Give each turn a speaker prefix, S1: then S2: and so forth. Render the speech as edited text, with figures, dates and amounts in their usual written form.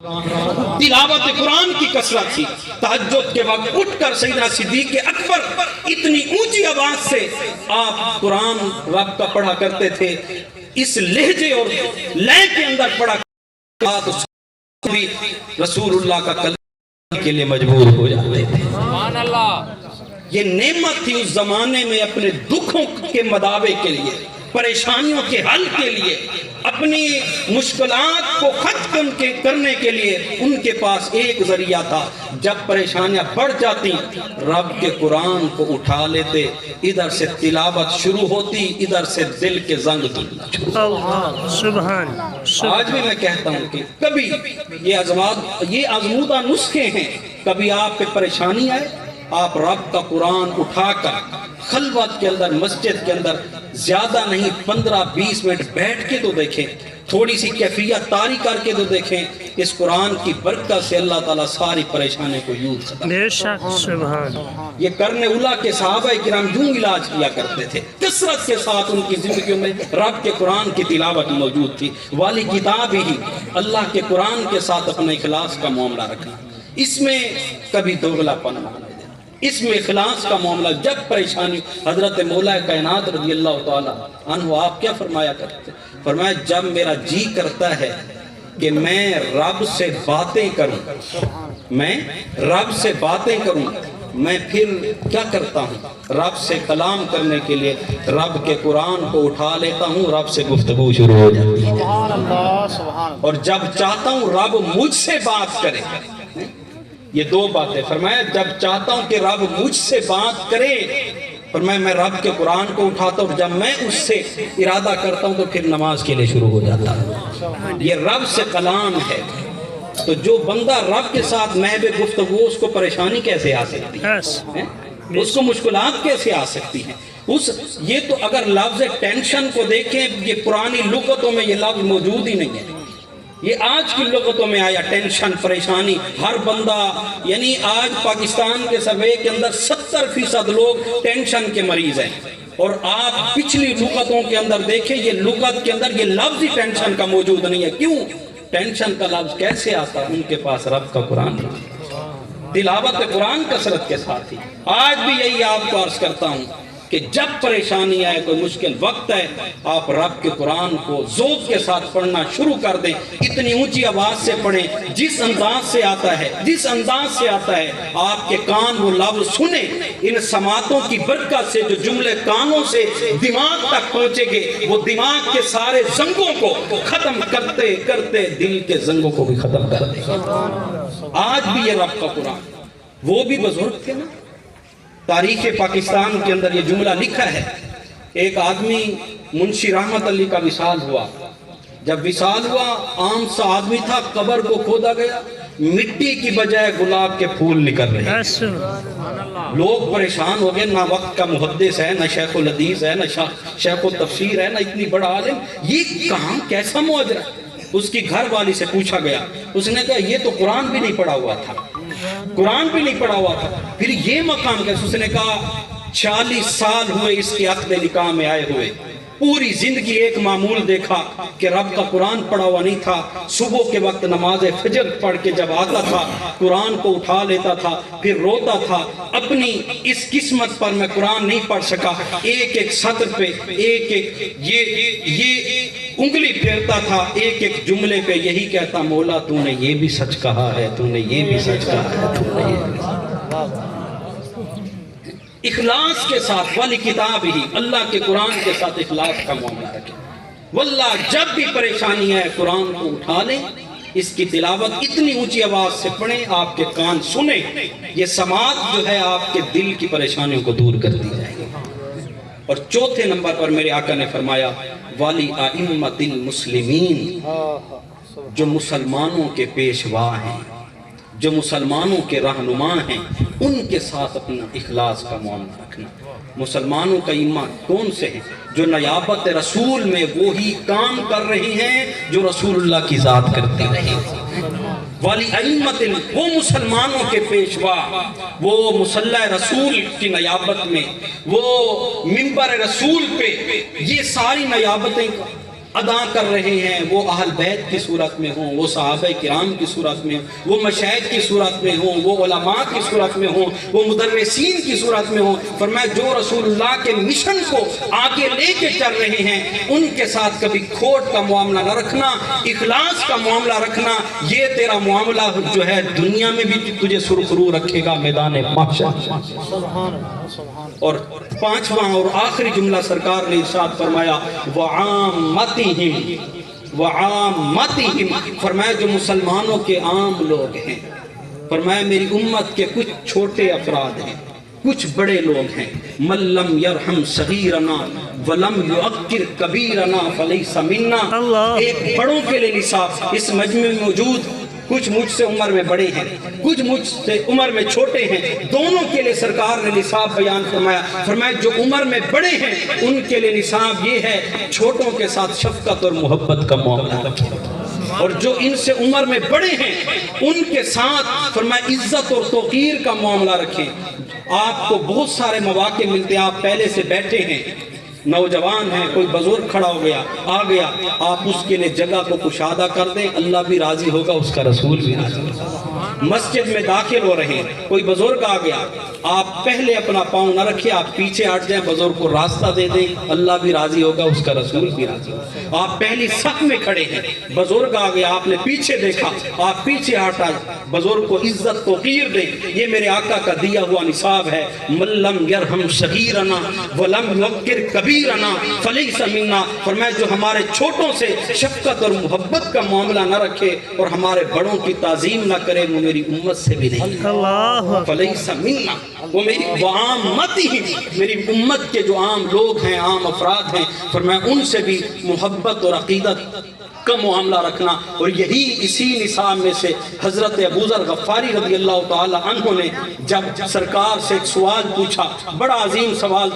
S1: تلاوت قرآن کی کثرت تھی. تہجد کے وقت اٹھ کر سیدنا صدیق اکبر اتنی اونچی آواز سے آپ قرآن رب کا پڑھا کرتے تھے. اس لہجے اور لے کے اندر پڑھا کرتے بھی رسول اللہ کا کلمہ کے لیے مجبور ہو جاتے تھے. سبحان اللہ. یہ نعمت تھی اس زمانے میں اپنے دکھوں کے مداوے کے لیے، پریشانیوں کے حل کے لیے، اپنی مشکلات کو ختم کرنے کے لیے ان کے پاس ایک ذریعہ تھا. جب پریشانیاں بڑھ جاتی رب کے قرآن کو اٹھا لیتے، ادھر سے تلاوت شروع ہوتی، ادھر سے دل کے زنگ تلنا شروع. سبحان. آج بھی میں کہتا ہوں کہ کبھی یہ آزمودہ نسخے ہیں. کبھی آپ پہ پریشانی آئے، آپ رب کا قرآن اٹھا کر خلوت کے اندر، مسجد کے اندر زیادہ نہیں 15-20 منٹ بیٹھ کے تو دیکھیں، تھوڑی سی کیفیت طاری کر کے تو دیکھیں. اس قرآن کی برکت سے اللہ تعالیٰ ساری پریشانی کو یوں ختم. بے شک. سبحان. یہ کرنے اولا کے صحابہ کرام یوں علاج کیا کرتے تھے. کثرت کے ساتھ ان کی زندگیوں میں رب کے قرآن کی تلاوت موجود تھی. والی کتاب ہی اللہ کے قرآن کے ساتھ اپنے اخلاص کا معاملہ رکھنا، اس میں کبھی دوغلا پن نہ دینا، اس میں اخلاص کا معاملہ. جب پریشانی حضرت مولا کائنات رضی اللہ تعالیٰ عنہ آپ کیا فرمایا کرتے؟ فرمایا جب میرا جی کرتا ہے کہ میں رب سے باتیں کروں، میں رب سے باتیں کروں، میں پھر کیا کرتا ہوں؟ رب سے کلام کرنے کے لیے رب کے قرآن کو اٹھا لیتا ہوں، رب سے گفتگو شروع ہو جاتی ہے. اور جب چاہتا ہوں رب مجھ سے بات کرے، یہ دو باتیں فرمایا. جب چاہتا ہوں کہ رب مجھ سے بات کرے، فرمایا میں رب کے قرآن کو اٹھاتا ہوں، جب میں اس سے ارادہ کرتا ہوں تو پھر نماز کے لیے شروع ہو جاتا ہوں. یہ رب سے کلام ہے. تو جو بندہ رب کے ساتھ محض گفتگو، اس کو پریشانی کیسے آ سکتی ہے؟ اس کو مشکلات کیسے آ سکتی ہیں؟ یہ تو اگر لفظ ٹینشن کو دیکھیں، یہ پرانی لغتوں میں یہ لفظ موجود ہی نہیں ہے. یہ آج کی لغتوں میں آیا ٹینشن، پریشانی. ہر بندہ، یعنی آج پاکستان کے سروے کے اندر 70% لوگ ٹینشن کے مریض ہیں. اور آپ پچھلی لغتوں کے اندر دیکھیں، یہ لغت کے اندر یہ لفظ ہی ٹینشن کا موجود نہیں ہے. کیوں؟ ٹینشن کا لفظ کیسے آتا؟ ان کے پاس رب کا قرآن تھا، تلاوت قرآن کثرت کے ساتھ ہی. آج بھی یہی آپ کو عرض کرتا ہوں کہ جب پریشانی آئے، کوئی مشکل وقت ہے، آپ رب کے قرآن کو ذوق کے ساتھ پڑھنا شروع کر دیں. اتنی اونچی آواز سے پڑھیں، جس انداز سے آتا ہے، جس انداز سے آتا ہے آپ کے کان وہ لفظ سنیں. ان سماعتوں کی برکت سے جو جملے کانوں سے دماغ تک پہنچے گے، وہ دماغ کے سارے زنگوں کو ختم کرتے کرتے دل کے زنگوں کو بھی ختم کر دے گا. آج بھی یہ رب کا قرآن، وہ بھی بزرگ تھے نا. تاریخ پاکستان کے اندر یہ جملہ لکھا ہے، ایک آدمی منشی رحمت علی کا وصال ہوا. جب وصال ہوا، عام سا آدمی تھا، قبر کو کھودا گیا، مٹی کی بجائے گلاب کے پھول نکل رہے ہیں. لوگ پریشان ہو گئے، نہ وقت کا محدث ہے، نہ شیخ الحدیث ہے، نہ شیخ التفسیر ہے، نہ اتنی بڑا عالم. یہ کام کیسا معجزہ؟ اس کی گھر والی سے پوچھا گیا. اس نے کہا یہ تو قرآن بھی نہیں پڑھا ہوا تھا، قرآن بھی نہیں پڑھا ہوا تھا، پھر یہ مقام کیسے؟ اس نے کہا 40 سال ہوئے اس کے عقد نکاح میں آئے ہوئے، پوری زندگی ایک معمول دیکھا کہ رب کا قرآن پڑھا ہوا نہیں تھا. صبح کے وقت نماز فجر پڑھ کے جب آتا تھا، قرآن کو اٹھا لیتا تھا، پھر روتا تھا، اپنی اس قسمت پر میں قرآن نہیں پڑھ سکا. ایک ایک سطر پہ ایک ایک یہ انگلی پھیرتا تھا، ایک ایک جملے پہ یہی کہتا، مولا تو نے یہ بھی سچ کہا ہے، تو نے یہ بھی سچ کہا ہے، تو نے یہ بھی سچ کہا ہے. اخلاص کے ساتھ، والی کتاب ہی اللہ کے قرآن کے ساتھ اخلاص کا معاملہ رکھیں. واللہ جب بھی پریشانی ہے قرآن کو اٹھا لیں، اس کی تلاوت اتنی اونچی آواز سے پڑھیں، آپ کے کان سنیں. یہ سماعت جو ہے آپ کے دل کی پریشانیوں کو دور کرتی جائے گی. اور چوتھے نمبر پر میرے آقا نے فرمایا والی ائمۃ المسلمین، جو مسلمانوں کے پیشوا ہیں، جو مسلمانوں کے رہنما ہیں، ان کے ساتھ اپنا اخلاص کا معاملہ رکھنا. مسلمانوں کا ایمان کون سے ہیں؟ جو نیابت رسول میں وہی کام کر رہے ہیں جو رسول اللہ کی ذات کرتے رہے. والی ائمۃ، وہ مسلمانوں کے پیشوا، وہ مصلی رسول کی نیابت میں، وہ منبر رسول پہ، یہ ساری نیابتیں ادا کر رہے ہیں، وہ اہل بیت کی صورت میں ہوں، وہ صحابہ کرام کی صورت میں ہوں، وہ مشائخ کی صورت میں ہوں، وہ علماء کی صورت میں ہوں، وہ مدرسین کی صورت میں ہوں، فرمایا جو رسول اللہ کے مشن کو آگے لے کے چل رہے ہیں ان کے ساتھ کبھی کھوٹ کا معاملہ نہ رکھنا، اخلاص کا معاملہ رکھنا، یہ تیرا معاملہ جو ہے دنیا میں بھی تجھے سرخرو رکھے گا میدان محشر۔ اور پانچواں اور آخری جملہ سرکار نے ارشاد فرمایا وعامتہم، فرمایا جو مسلمانوں کے عام لوگ ہیں، فرمایا میری امت کے کچھ چھوٹے افراد ہیں، کچھ بڑے لوگ ہیں، من لم یرحم صغیرنا ولم یعقر کبیرنا فلیس منا، ایک بڑوں کے لیے نصاب اس مجمع میں موجود کچھ مجھ سے عمر میں بڑے ہیں، کچھ مجھ سے عمر میں چھوٹے ہیں، دونوں کے لیے سرکار نے نصاب بیان فرمایا، فرمایا جو عمر میں بڑے ہیں ان کے لیے نصاب یہ ہے چھوٹوں کے ساتھ شفقت اور محبت کا معاملہ رکھیں، اور جو ان سے عمر میں بڑے ہیں ان کے ساتھ فرمایا عزت اور توقیر کا معاملہ رکھیں۔ آپ کو بہت سارے مواقع ملتے ہیں، آپ پہلے سے بیٹھے ہیں، نوجوان ہیں، کوئی بزرگ کھڑا ہو گیا آ گیا، آپ اس کے لیے جگہ کو کشادہ کر دیں، اللہ بھی راضی ہوگا، اس کا رسول بھی راضی ہوگا۔ مسجد میں داخل ہو رہے ہیں، کوئی بزرگ آ گیا، آپ پہلے اپنا پاؤں نہ رکھیں، آپ پیچھے ہٹ جائیں، بزرگ کو راستہ دے دیں، اللہ بھی راضی ہوگا، اس کا رسول بھی راضی ہوگا۔ آپ پہلی صف میں کھڑے ہیں، بزرگ آ گیا، آپ نے پیچھے دیکھا، آپ پیچھے ہٹ آئے، بزرگ کو عزت توقیر دیں، یہ میرے آقا کا دیا ہوا نصاب ہے، من لم یرحم صغیرنا ولم یوقر کبیرنا فلیس منا، فرمایا جو ہمارے چھوٹوں سے شفقت اور محبت کا معاملہ نہ رکھے اور ہمارے بڑوں کی تعظیم نہ کرے وہ میری امت سے بھی نہیں، فلیس منا، وہ میری وعامتہم، میری امت کے جو عام لوگ ہیں، عام افراد ہیں، فرمایا ان سے بھی محبت اور عقیدت کا معاملہ رکھنا۔ اور یہی اسی نصاب میں سے حضرت ابو ذر غفاری رضی اللہ تعالی عنہ نے جب سرکار سے ایک سوال پوچھا، بڑا عظیم سوال